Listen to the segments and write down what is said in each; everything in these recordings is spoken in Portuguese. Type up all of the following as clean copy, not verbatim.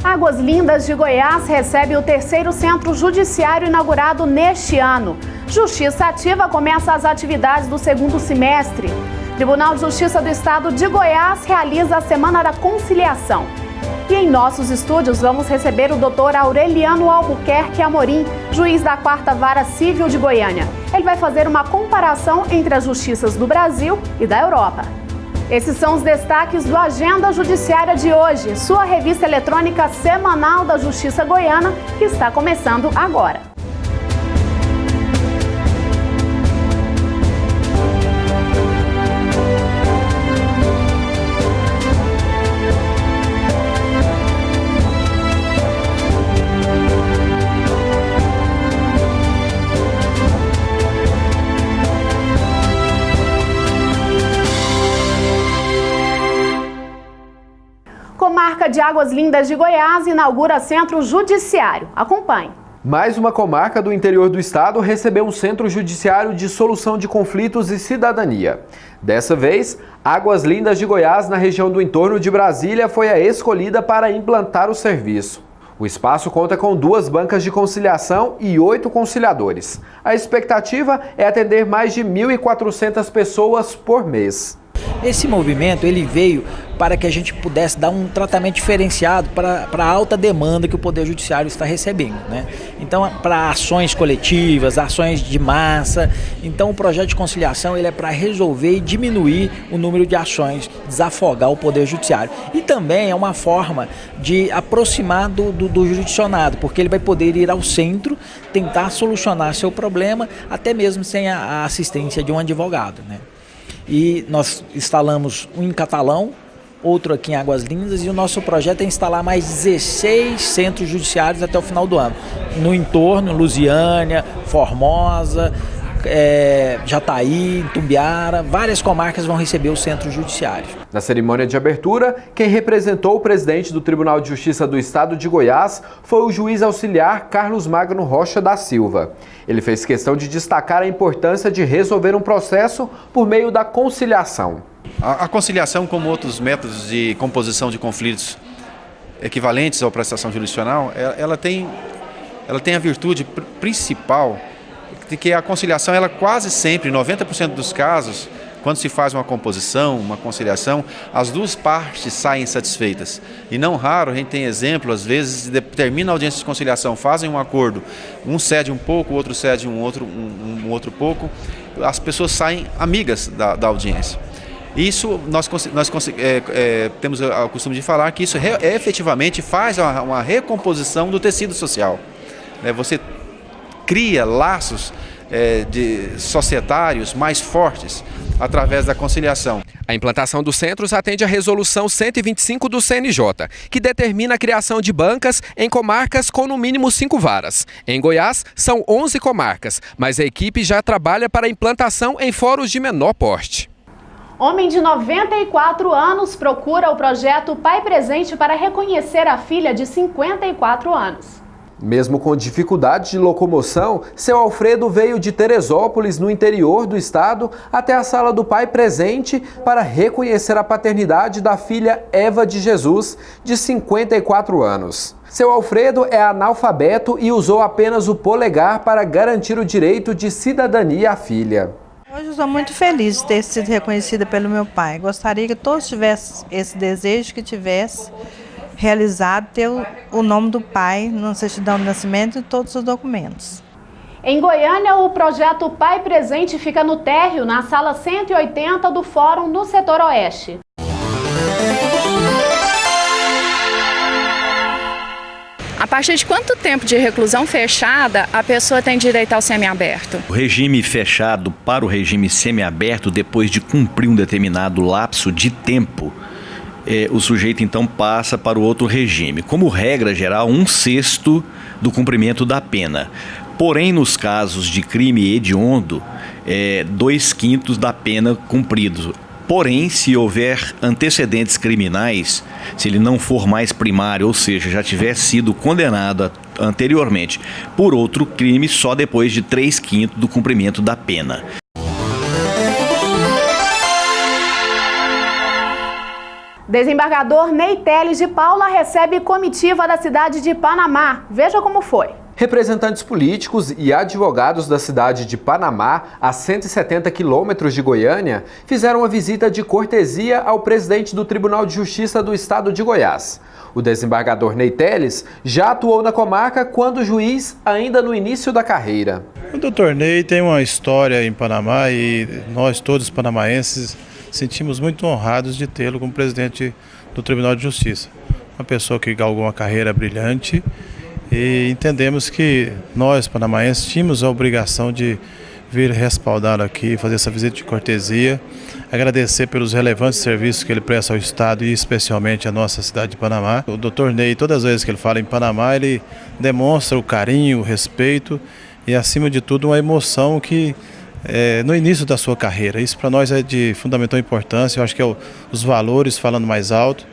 Águas Lindas de Goiás recebe o terceiro centro judiciário inaugurado neste ano. Justiça Ativa começa as atividades do segundo semestre. Tribunal de Justiça do Estado de Goiás realiza a Semana da Conciliação. E em nossos estúdios vamos receber o Dr. Aureliano Albuquerque Amorim, juiz da 4ª Vara Civil de Goiânia. Ele vai fazer uma comparação entre as justiças do Brasil e da Europa. Esses são os destaques do Agenda Judiciária de hoje, sua revista eletrônica semanal da Justiça Goiana, que está começando agora. Comarca de Águas Lindas de Goiás inaugura centro judiciário. Acompanhe. Mais uma comarca do interior do estado recebeu um centro judiciário de solução de conflitos e cidadania. Dessa vez, Águas Lindas de Goiás, na região do entorno de Brasília, foi a escolhida para implantar o serviço. O espaço conta com 2 bancas de conciliação e 8 conciliadores. A expectativa é atender mais de 1.400 pessoas por mês. Esse movimento ele veio para que a gente pudesse dar um tratamento diferenciado para a alta demanda que o Poder Judiciário está recebendo, né? Então, para ações coletivas, ações de massa. Então, o projeto de conciliação ele é para resolver e diminuir o número de ações, desafogar o Poder Judiciário. E também é uma forma de aproximar do jurisdicionado, porque ele vai poder ir ao centro, tentar solucionar seu problema, até mesmo sem a assistência de um advogado, né? E nós instalamos um em Catalão, outro aqui em Águas Lindas, e o nosso projeto é instalar mais 16 centros judiciários até o final do ano. No entorno, Lusiânia, Formosa, Jataí, Tumbiara, várias comarcas vão receber os centros judiciários. Na cerimônia de abertura, quem representou o presidente do Tribunal de Justiça do Estado de Goiás foi o juiz auxiliar Carlos Magno Rocha da Silva. Ele fez questão de destacar a importância de resolver um processo por meio da conciliação. A conciliação, como outros métodos de composição de conflitos equivalentes à prestação jurisdicional, ela tem a virtude principal de que a conciliação, ela quase sempre, 90% dos casos, quando se faz uma composição, uma conciliação, as 2 partes saem satisfeitas. E não raro, a gente tem exemplo, às vezes, termina a audiência de conciliação, fazem um acordo, um cede um pouco, o outro cede um outro pouco, as pessoas saem amigas da audiência. Isso, nós temos o costume de falar que isso efetivamente faz uma recomposição do tecido social. Você cria laços societários mais fortes através da conciliação. A implantação dos centros atende à Resolução 125 do CNJ, que determina a criação de bancas em comarcas com no mínimo 5 varas. Em Goiás, são 11 comarcas, mas a equipe já trabalha para a implantação em fóruns de menor porte. Homem de 94 anos procura o projeto Pai Presente para reconhecer a filha de 54 anos. Mesmo com dificuldade de locomoção, seu Alfredo veio de Teresópolis, no interior do estado, até a sala do Pai Presente para reconhecer a paternidade da filha Eva de Jesus, de 54 anos. Seu Alfredo é analfabeto e usou apenas o polegar para garantir o direito de cidadania à filha. Hoje eu estou muito feliz de ter sido reconhecida pelo meu pai. Gostaria que todos tivessem esse desejo, que tivesse realizado ter o nome do pai na certidão de nascimento e todos os documentos. Em Goiânia, o projeto Pai Presente fica no térreo, na sala 180 do Fórum, no setor oeste. A partir de quanto tempo de reclusão fechada a pessoa tem direito ao semiaberto? O regime fechado para o regime semiaberto, depois de cumprir um determinado lapso de tempo, o sujeito então passa para o outro regime. Como regra geral, 1/6 do cumprimento da pena. Porém, nos casos de crime hediondo, 2/5 da pena cumprido. Porém, se houver antecedentes criminais, se ele não for mais primário, ou seja, já tiver sido condenado anteriormente por outro crime, só depois de 3/5 do cumprimento da pena. Desembargador Ney Teles de Paula recebe comitiva da cidade de Panamá. Veja como foi. Representantes políticos e advogados da cidade de Panamá, a 170 quilômetros de Goiânia, fizeram uma visita de cortesia ao presidente do Tribunal de Justiça do Estado de Goiás. O desembargador Ney Teles já atuou na comarca quando juiz, ainda no início da carreira. O doutor Ney tem uma história em Panamá e nós todos panamaenses sentimos muito honrados de tê-lo como presidente do Tribunal de Justiça. Uma pessoa que galgou uma carreira brilhante e entendemos que nós, panamaenses, tínhamos a obrigação de vir respaldá-lo aqui, fazer essa visita de cortesia, agradecer pelos relevantes serviços que ele presta ao Estado e especialmente à nossa cidade de Panamá. O doutor Ney, todas as vezes que ele fala em Panamá, ele demonstra o carinho, o respeito e, acima de tudo, uma emoção que no início da sua carreira. Isso para nós é de fundamental importância, eu acho que é os valores falando mais alto.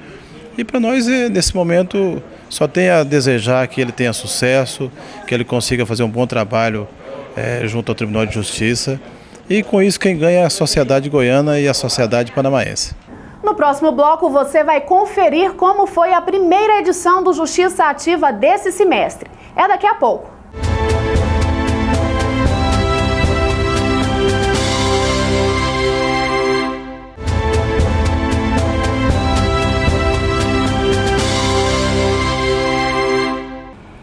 E para nós, nesse momento, só tem a desejar que ele tenha sucesso, que ele consiga fazer um bom trabalho junto ao Tribunal de Justiça. E com isso quem ganha é a sociedade goiana e a sociedade panamaense. No próximo bloco você vai conferir como foi a primeira edição do Justiça Ativa desse semestre. É daqui a pouco.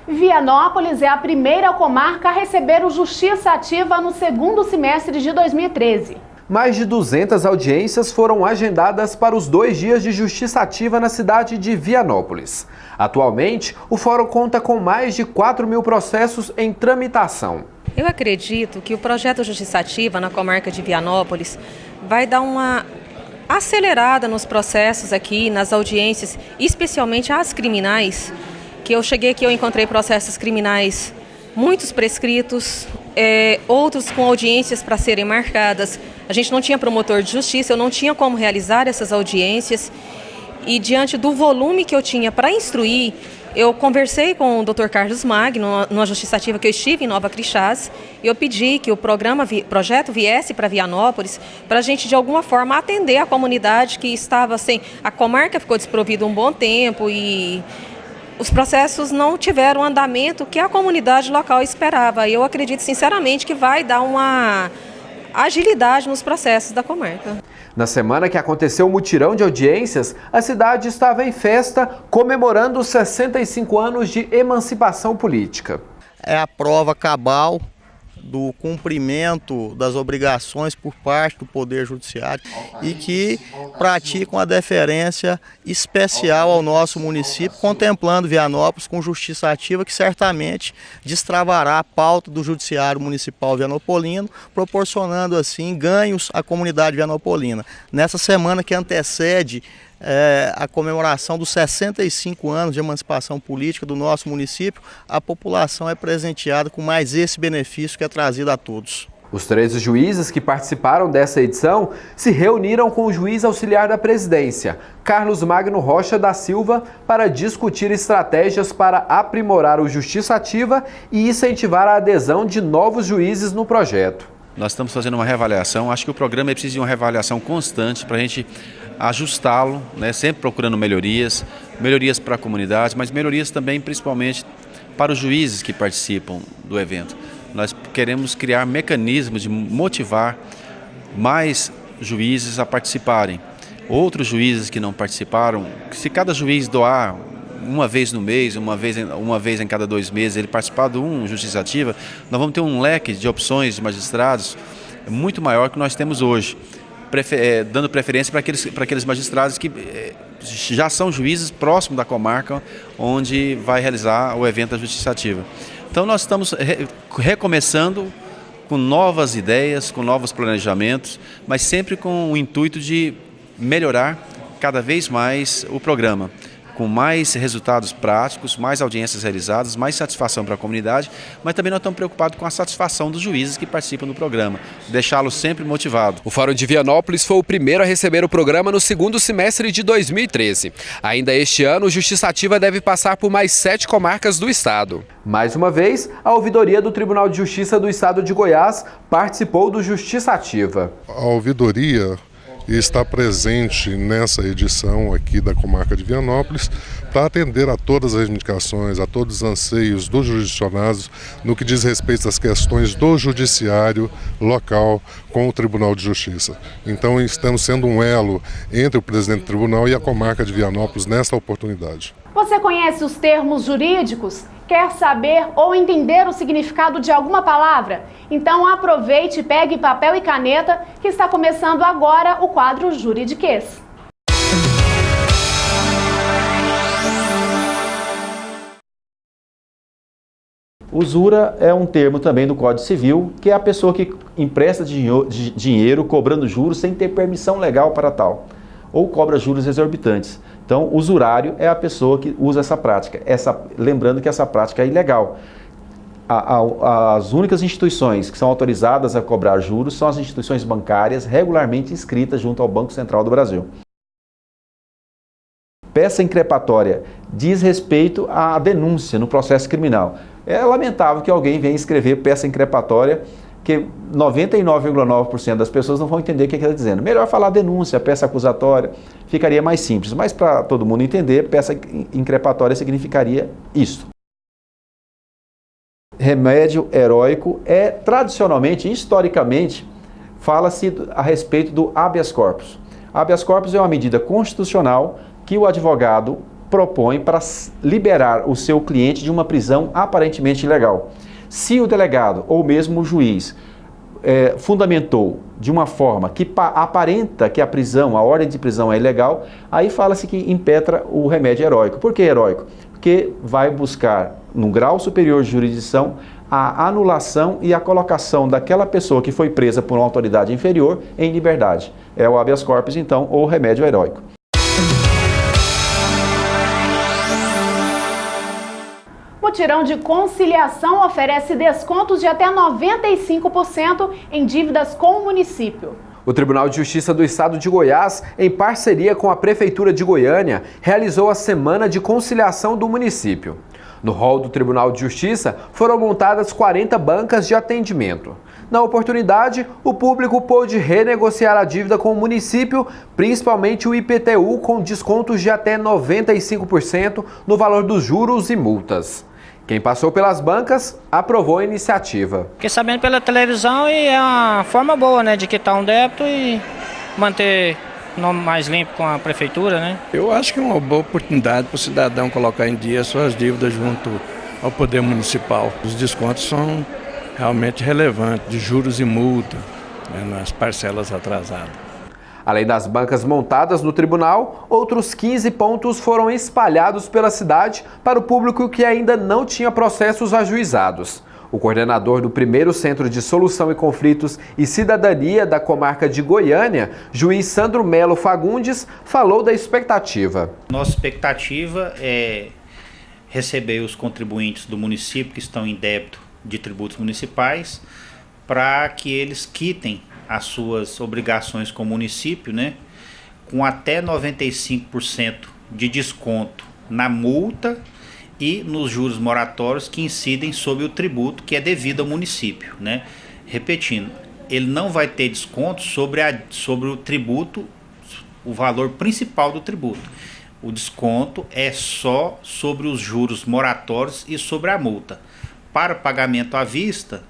Vianópolis é a primeira comarca a receber o Justiça Ativa no segundo semestre de 2013. Mais de 200 audiências foram agendadas para os 2 dias de Justiça Ativa na cidade de Vianópolis. Atualmente, o fórum conta com mais de 4.000 processos em tramitação. Eu acredito que o projeto Justiça Ativa na comarca de Vianópolis vai dar uma acelerada nos processos aqui, nas audiências, especialmente as criminais, que eu cheguei aqui, eu encontrei processos criminais, muitos prescritos, outros com audiências para serem marcadas. A gente não tinha promotor de justiça, eu não tinha como realizar essas audiências. E diante do volume que eu tinha para instruir, eu conversei com o Dr. Carlos Magno, numa Justiça Ativa que eu estive em Nova Crixás, e eu pedi que o projeto viesse para Vianópolis, para a gente de alguma forma atender a comunidade que estava sem... A comarca ficou desprovida um bom tempo e os processos não tiveram o andamento que a comunidade local esperava. E eu acredito sinceramente que vai dar uma agilidade nos processos da comarca. Na semana que aconteceu o mutirão de audiências, a cidade estava em festa comemorando os 65 anos de emancipação política. É a prova cabal do cumprimento das obrigações por parte do Poder Judiciário e que praticam a deferência especial ao nosso município, contemplando Vianópolis com Justiça Ativa, que certamente destravará a pauta do Judiciário Municipal Vianopolino, proporcionando assim ganhos à comunidade vianopolina. Nessa semana que antecede a comemoração dos 65 anos de emancipação política do nosso município, a população é presenteada com mais esse benefício que é trazido a todos. Os 13 juízes que participaram dessa edição se reuniram com o juiz auxiliar da presidência, Carlos Magno Rocha da Silva, para discutir estratégias para aprimorar o Justiça Ativa e incentivar a adesão de novos juízes no projeto. Nós estamos fazendo uma reavaliação, acho que o programa precisa de uma reavaliação constante para a gente ajustá-lo, né, sempre procurando melhorias para a comunidade, mas melhorias também principalmente para os juízes que participam do evento. Nós queremos criar mecanismos de motivar mais juízes a participarem. Outros juízes que não participaram, se cada juiz doar uma vez no mês, uma vez em cada 2 meses, ele participar de uma Justiça Ativa, nós vamos ter um leque de opções de magistrados muito maior que nós temos hoje, dando preferência para aqueles magistrados que já são juízes próximos da comarca onde vai realizar o evento da Justiça Ativa. Então nós estamos recomeçando com novas ideias, com novos planejamentos, mas sempre com o intuito de melhorar cada vez mais o programa, com mais resultados práticos, mais audiências realizadas, mais satisfação para a comunidade, mas também nós estamos preocupados com a satisfação dos juízes que participam do programa, deixá-los sempre motivados. O Fórum de Vianópolis foi o primeiro a receber o programa no segundo semestre de 2013. Ainda este ano, o Justiça Ativa deve passar por mais 7 comarcas do estado. Mais uma vez, a ouvidoria do Tribunal de Justiça do Estado de Goiás participou do Justiça Ativa. A ouvidoria e está presente nessa edição aqui da comarca de Vianópolis para atender a todas as reivindicações, a todos os anseios dos jurisdicionados no que diz respeito às questões do judiciário local com o Tribunal de Justiça. Então estamos sendo um elo entre o presidente do tribunal e a comarca de Vianópolis nesta oportunidade. Você conhece os termos jurídicos? Quer saber ou entender o significado de alguma palavra? Então aproveite, pegue papel e caneta, que está começando agora o quadro Juridiquês. Usura é um termo também do Código Civil, que é a pessoa que empresta dinheiro cobrando juros sem ter permissão legal para tal, ou cobra juros exorbitantes. Então, usurário é a pessoa que usa essa prática, lembrando que essa prática é ilegal. As únicas instituições que são autorizadas a cobrar juros são as instituições bancárias regularmente inscritas junto ao Banco Central do Brasil. Peça increpatória diz respeito à denúncia no processo criminal. É lamentável que alguém venha escrever peça increpatória, que 99,9% das pessoas não vão entender o que ele está dizendo. Melhor falar denúncia, peça acusatória, ficaria mais simples. Mas para todo mundo entender, peça increpatória significaria isso. Remédio heróico é, tradicionalmente, historicamente, fala-se a respeito do habeas corpus. Habeas corpus é uma medida constitucional que o advogado propõe para liberar o seu cliente de uma prisão aparentemente ilegal. Se o delegado ou mesmo o juiz fundamentou de uma forma que aparenta que a prisão, a ordem de prisão é ilegal, aí fala-se que impetra o remédio heróico. Por que heróico? Porque vai buscar, num grau superior de jurisdição, a anulação e a colocação daquela pessoa que foi presa por uma autoridade inferior em liberdade. É o habeas corpus, então, ou remédio heróico. Mutirão de conciliação oferece descontos de até 95% em dívidas com o município. O Tribunal de Justiça do Estado de Goiás, em parceria com a Prefeitura de Goiânia, realizou a Semana de Conciliação do município. No hall do Tribunal de Justiça foram montadas 40 bancas de atendimento. Na oportunidade, o público pôde renegociar a dívida com o município, principalmente o IPTU, com descontos de até 95% no valor dos juros e multas. Quem passou pelas bancas aprovou a iniciativa. Fiquei sabendo pela televisão e é uma forma boa, né, de quitar um débito e manter o nome mais limpo com a prefeitura, né? Eu acho que é uma boa oportunidade para o cidadão colocar em dia suas dívidas junto ao poder municipal. Os descontos são realmente relevantes, de juros e multa, né, nas parcelas atrasadas. Além das bancas montadas no tribunal, outros 15 pontos foram espalhados pela cidade para o público que ainda não tinha processos ajuizados. O coordenador do primeiro Centro de Solução e Conflitos e Cidadania da comarca de Goiânia, juiz Sandro Melo Fagundes, falou da expectativa. Nossa expectativa é receber os contribuintes do município que estão em débito de tributos municipais para que eles quitem as suas obrigações com o município, né, com até 95% de desconto na multa e nos juros moratórios que incidem sobre o tributo que é devido ao município, né? Repetindo, ele não vai ter desconto sobre o tributo, o valor principal do tributo. O desconto é só sobre os juros moratórios e sobre a multa. Para pagamento à vista,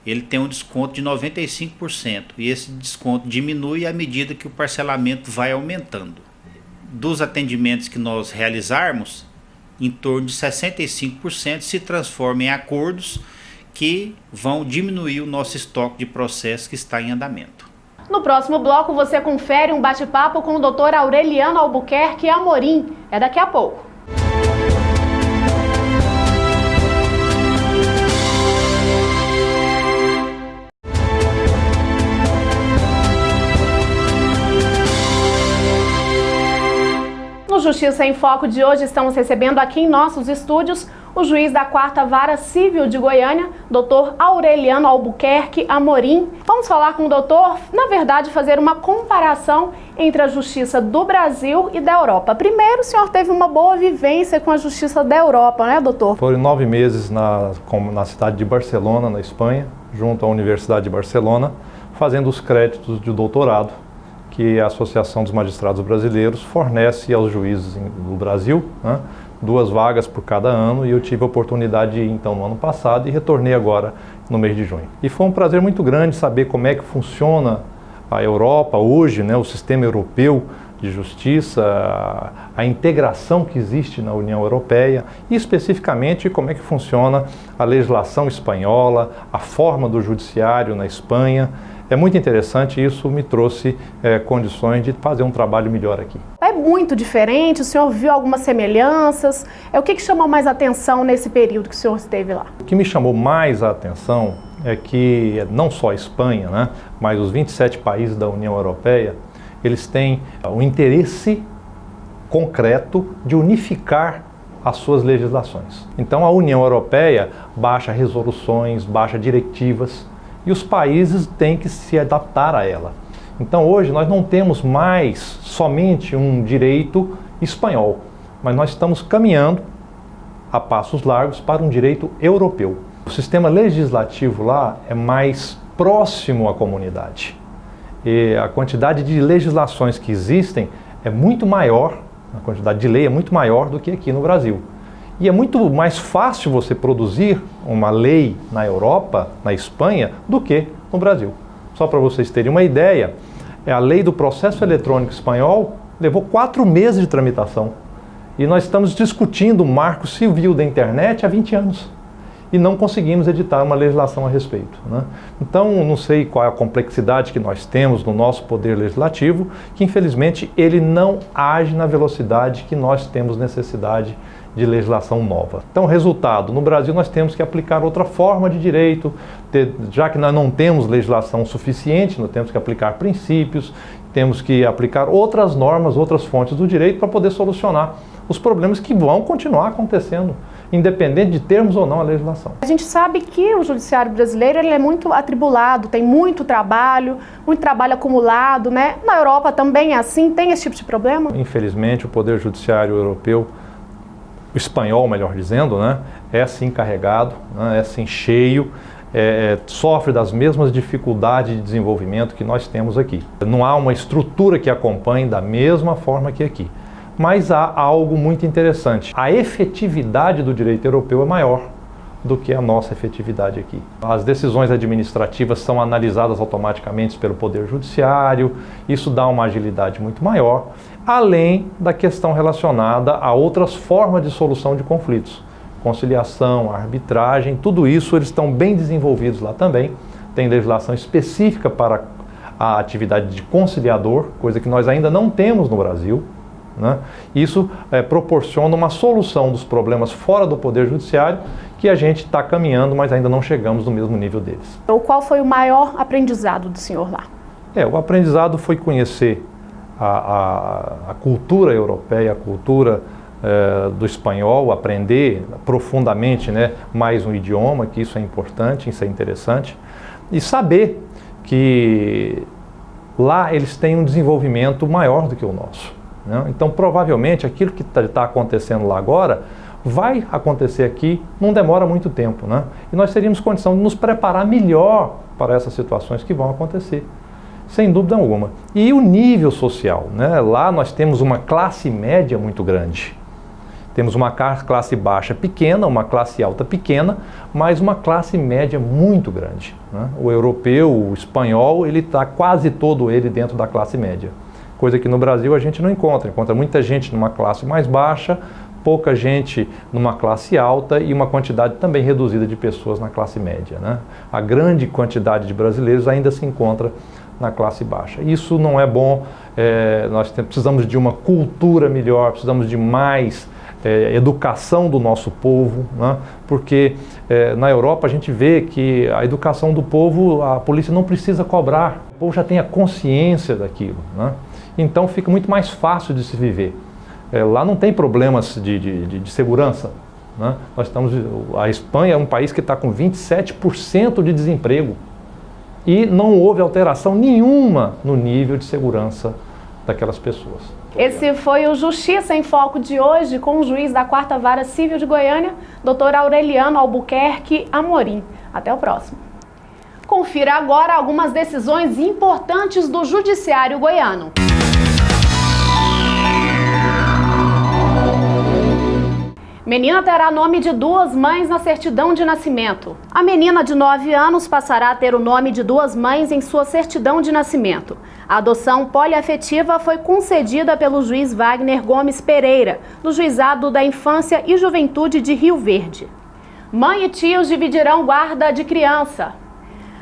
ele tem um desconto de 95% e esse desconto diminui à medida que o parcelamento vai aumentando. Dos atendimentos que nós realizarmos, em torno de 65% se transformam em acordos que vão diminuir o nosso estoque de processos que está em andamento. No próximo bloco você confere um bate-papo com o Dr. Aureliano Albuquerque Amorim. É daqui a pouco. No Justiça em Foco de hoje, estamos recebendo aqui em nossos estúdios o juiz da 4ª Vara Civil de Goiânia, Dr. Aureliano Albuquerque Amorim. Vamos falar com o doutor, na verdade, fazer uma comparação entre a Justiça do Brasil e da Europa. Primeiro, o senhor teve uma boa vivência com a Justiça da Europa, né, doutor? Foram 9 meses na cidade de Barcelona, na Espanha, junto à Universidade de Barcelona, fazendo os créditos de doutorado, que a Associação dos Magistrados Brasileiros fornece aos juízes do Brasil, né, 2 vagas por cada ano, e eu tive a oportunidade de ir então no ano passado e retornei agora no mês de junho. E foi um prazer muito grande saber como é que funciona a Europa hoje, né, o sistema europeu de justiça, a integração que existe na União Europeia e especificamente como é que funciona a legislação espanhola, a forma do judiciário na Espanha. É muito interessante e isso me trouxe condições de fazer um trabalho melhor aqui. É muito diferente, o senhor viu algumas semelhanças? O que chamou mais atenção nesse período que o senhor esteve lá? O que me chamou mais a atenção é que não só a Espanha, né, mas os 27 países da União Europeia, eles têm o interesse concreto de unificar as suas legislações. Então a União Europeia baixa resoluções, baixa diretivas e os países têm que se adaptar a ela. Então hoje nós não temos mais somente um direito espanhol, mas nós estamos caminhando a passos largos para um direito europeu. O sistema legislativo lá é mais próximo à comunidade. E a quantidade de legislações que existem é muito maior, a quantidade de lei é muito maior do que aqui no Brasil. E é muito mais fácil você produzir uma lei na Europa, na Espanha, do que no Brasil. Só para vocês terem uma ideia, a lei do processo eletrônico espanhol levou 4 meses de tramitação. E nós estamos discutindo o marco civil da internet há 20 anos. E não conseguimos editar uma legislação a respeito, né? Então, não sei qual é a complexidade que nós temos no nosso poder legislativo, que infelizmente ele não age na velocidade que nós temos necessidade de legislação nova. Então, resultado, no Brasil nós temos que aplicar outra forma de direito, já que nós não temos legislação suficiente, nós temos que aplicar princípios, temos que aplicar outras normas, outras fontes do direito para poder solucionar os problemas que vão continuar acontecendo, independente de termos ou não a legislação. A gente sabe que o judiciário brasileiro ele é muito atribulado, tem muito trabalho acumulado, né? Na Europa também é assim, tem esse tipo de problema? Infelizmente, o Poder Judiciário Europeu, o espanhol, melhor dizendo, né, é assim carregado, né, é assim cheio, sofre das mesmas dificuldades de desenvolvimento que nós temos aqui. Não há uma estrutura que acompanhe da mesma forma que aqui. Mas há algo muito interessante. A efetividade do direito europeu é maior do que a nossa efetividade aqui. As decisões administrativas são analisadas automaticamente pelo Poder Judiciário, isso dá uma agilidade muito maior, além da questão relacionada a outras formas de solução de conflitos. Conciliação, arbitragem, tudo isso eles estão bem desenvolvidos lá também. Tem legislação específica para a atividade de conciliador, coisa que nós ainda não temos no Brasil. Né? Isso proporciona uma solução dos problemas fora do Poder Judiciário que a gente está caminhando, mas ainda não chegamos no mesmo nível deles. Então, qual foi o maior aprendizado do senhor lá? O aprendizado foi conhecer a cultura europeia, a cultura do espanhol, aprender profundamente, né, mais um idioma, que isso é importante, isso é interessante, e saber que lá eles têm um desenvolvimento maior do que o nosso. Então, provavelmente, aquilo que está acontecendo lá agora vai acontecer aqui, não demora muito tempo, né? E nós teríamos condição de nos preparar melhor para essas situações que vão acontecer, sem dúvida alguma. E o nível social, né? Lá nós temos uma classe média muito grande. Temos uma classe baixa pequena, uma classe alta pequena, mas uma classe média muito grande, né? O europeu, o espanhol, ele está quase todo ele dentro da classe média. Coisa que no Brasil a gente não encontra muita gente numa classe mais baixa, pouca gente numa classe alta e uma quantidade também reduzida de pessoas na classe média, né? A grande quantidade de brasileiros ainda se encontra na classe baixa. Isso não é bom, nós precisamos de uma cultura melhor, precisamos de mais educação do nosso povo, né? Porque na Europa a gente vê que a educação do povo, a polícia não precisa cobrar, o povo já tem a consciência daquilo, né? Então fica muito mais fácil de se viver. Lá não tem problemas de segurança, né? A Espanha é um país que está com 27% de desemprego e não houve alteração nenhuma no nível de segurança daquelas pessoas. Esse foi o Justiça em Foco de hoje com o juiz da 4ª Vara Civil de Goiânia, Dr. Aureliano Albuquerque Amorim. Até o próximo. Confira agora algumas decisões importantes do Judiciário goiano. Menina terá nome de duas mães na certidão de nascimento. A menina de 9 anos passará a ter o nome de duas mães em sua certidão de nascimento. A adoção poliafetiva foi concedida pelo juiz Wagner Gomes Pereira, do Juizado da Infância e Juventude de Rio Verde. Mãe e tios dividirão guarda de criança.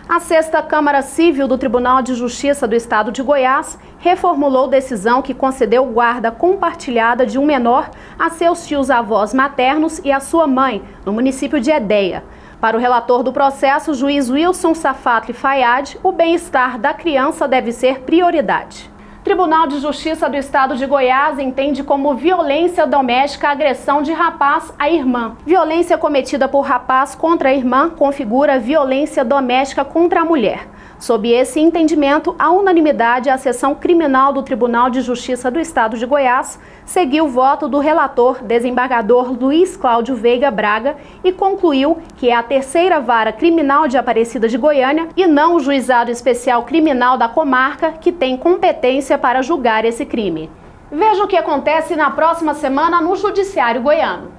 A 6ª Câmara Civil do Tribunal de Justiça do Estado de Goiás reformulou decisão que concedeu guarda compartilhada de um menor a seus tios-avós maternos e a sua mãe, no município de Edéia. Para o relator do processo, o juiz Wilson Safatli Fayad, o bem-estar da criança deve ser prioridade. Tribunal de Justiça do Estado de Goiás entende como violência doméstica a agressão de rapaz à irmã. Violência cometida por rapaz contra a irmã configura violência doméstica contra a mulher. Sob esse entendimento, a unanimidade, a seção criminal do Tribunal de Justiça do Estado de Goiás seguiu o voto do relator, desembargador Luiz Cláudio Veiga Braga, e concluiu que é a 3ª Vara Criminal de Aparecida de Goiânia e não o Juizado Especial Criminal da comarca que tem competência para julgar esse crime. Veja o que acontece na próxima semana no Judiciário goiano.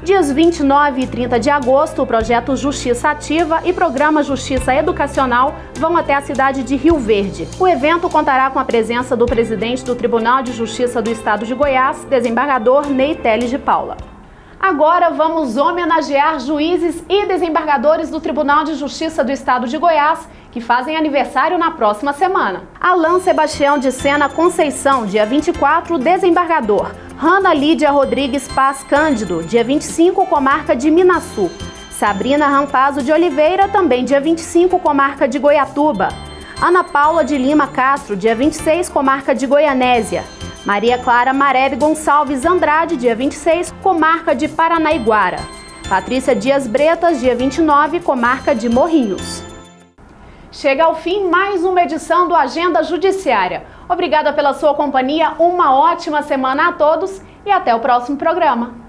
Dias 29 e 30 de agosto, o projeto Justiça Ativa e programa Justiça Educacional vão até a cidade de Rio Verde. O evento contará com a presença do presidente do Tribunal de Justiça do Estado de Goiás, desembargador Ney Teles de Paula. Agora vamos homenagear juízes e desembargadores do Tribunal de Justiça do Estado de Goiás, que fazem aniversário na próxima semana. Alain Sebastião de Sena Conceição, dia 24, desembargador. Rana Lídia Rodrigues Paz Cândido, dia 25, comarca de Minaçu. Sabrina Rampazzo de Oliveira, também dia 25, comarca de Goiatuba. Ana Paula de Lima Castro, dia 26, comarca de Goianésia. Maria Clara Marebe Gonçalves Andrade, dia 26, comarca de Paranaiguara. Patrícia Dias Bretas, dia 29, comarca de Morrinhos. Chega ao fim mais uma edição do Agenda Judiciária. Obrigada pela sua companhia, uma ótima semana a todos e até o próximo programa.